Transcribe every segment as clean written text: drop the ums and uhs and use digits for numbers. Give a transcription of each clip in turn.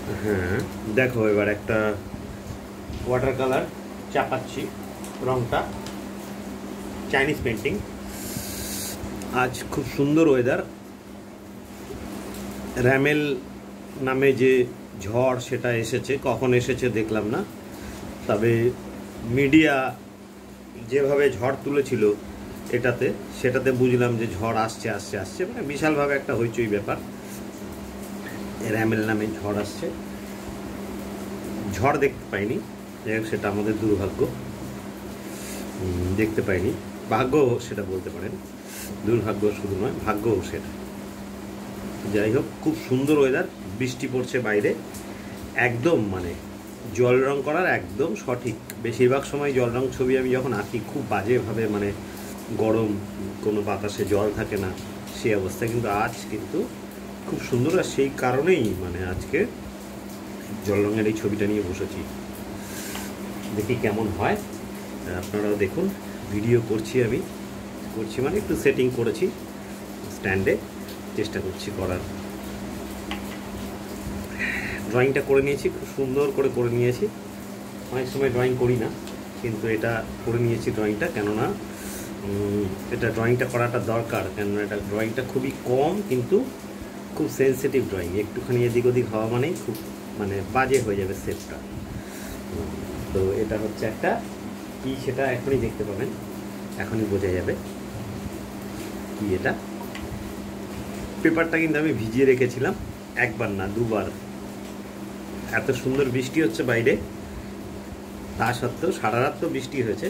হ্যাঁ, দেখো এবার একটা ওয়াটার কালার চাপাচ্ছি। রংটা চাইনিজ পেন্টিং। আজ খুব সুন্দর ওয়েদার। র্যামেল নামে যে ঝড় সেটা এসেছে, কখন এসেছে দেখলাম না, তবে মিডিয়া যেভাবে ঝড় তুলেছিল সেটাতে বুঝলাম যে ঝড় আসছে আসছে আসছে, মানে বিশালভাবে একটা হইচই ব্যাপার। র্যামেল নামে ঝড় আসছে। ঝড় দেখতে পাইনি, যাই হোক সেটা আমাদের দুর্ভাগ্য। দেখতে পাইনি, ভাগ্য সেটা বলতে পারেন। দুর্ভাগ্য শুধু নয়, ভাগ্যও সেটা। যাই হোক, খুব সুন্দর ওয়েদার। বৃষ্টি পড়ছে বাইরে, একদম মানে জল রং করার একদম সঠিক। বেশিরভাগ সময় জল রং ছবি আমি যখন আঁকি খুব বাজেভাবে, মানে গরম, কোনো বাতাসে জল থাকে না সেই অবস্থা, কিন্তু আজ কিন্তু খুব সুন্দর। আর সেই কারণেই মানে আজকে জল রঙের এই ছবিটা নিয়ে বসেছি, দেখি কেমন হয়। আপনারাও দেখুন। ভিডিও করছি মানে একটু সেটিং করেছি স্ট্যান্ডে, চেষ্টা করছি করার। ড্রয়িংটা করে নিয়েছি, খুব সুন্দর করে নিয়েছি। অনেক সময় ড্রয়িং করি না, কিন্তু এটা করে নিয়েছি ড্রয়িংটা, কেননা এটা ড্রয়িংটা করাটা দরকার। কেননা এটা ড্রয়িংটা খুবই কম, কিন্তু খুব সেন্সিটিভ ড্রয়িং। একটুখানি এদিক ওদিক হওয়া মানেই খুব মানে বাজে হয়ে যাবে শেপটা। তো এটা হচ্ছে একটা কি, সেটা এখনই দেখতে পাবেন, এখনই বোঝা যাবে কি এটা। পেপারটা কিন্তু আমি ভিজিয়ে রেখেছিলাম, একবার না দুবার। এত সুন্দর বৃষ্টি হচ্ছে বাইরে, তা সত্ত্বেও সারা রাত তো বৃষ্টি হয়েছে,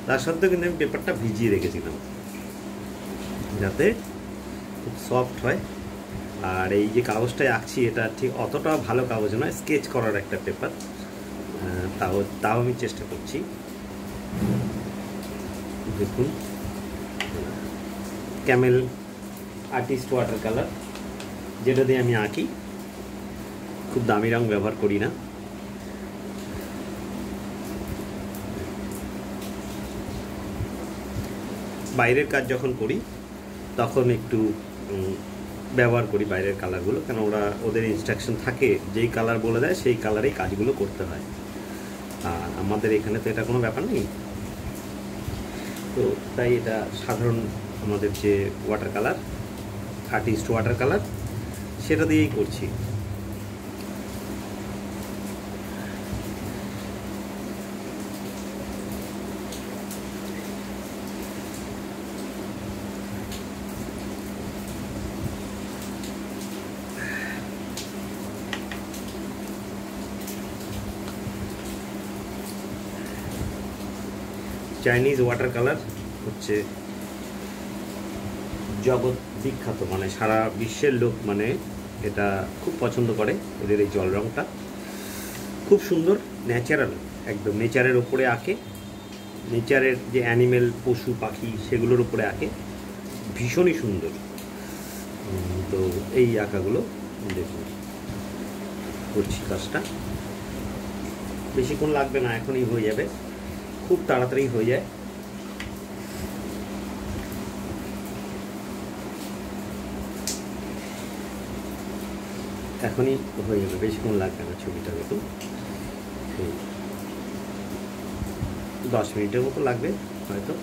তা সত্ত্বেও কিন্তু আমি পেপারটা ভিজিয়ে রেখেছিলাম যাতে খুব সফট হয়। আর এই যে কাগজটায় আঁকছি এটা ঠিক অতটা ভালো কাগজ নয়, স্কেচ করার একটা পেপার। তাও আমি চেষ্টা করছি। দেখুন, ক্যামেল আর্টিস্ট ওয়াটার কালার, যেটা দিয়ে আমি আঁকি। খুব দামি রং ব্যবহার করি না। বাইরের কাজ যখন করি তখন একটু ব্যবহার করি বাইরের কালারগুলো, কেন ওদের ইনস্ট্রাকশন থাকে, যেই কালার বলে দেয় সেই কালারেই কাজগুলো করতে হয়। আর আমাদের এখানে তো এটা কোনো ব্যাপার নেই, তো তাই এটা সাধারণ আমাদের যে water colour, artist water colour, সেটা দিয়েই করছি। চাইনিজ ওয়াটার কালার হচ্ছে জগৎ বিখ্যাত, মানে সারা বিশ্বের লোক মানে এটা খুব পছন্দ করে। এদের এই জল রঙটা খুব সুন্দর, ন্যাচারাল, একদম নেচারের ওপরে আঁকে। নেচারের যে অ্যানিমেল, পশু পাখি, সেগুলোর উপরে আঁকে, ভীষণই সুন্দর। তো এই আঁকাগুলো দেখুন, করছি কাজটা। বেশিক্ষণ লাগবে না, এখনই হয়ে যাবে, খুব তাড়াতাড়ি হয়ে যায়। এখনই হয়ে যাবে, বেশিক্ষণ লাগবে না। ছবিটা দেখুন, 10 মিনিটের মতো লাগবে হয়তো।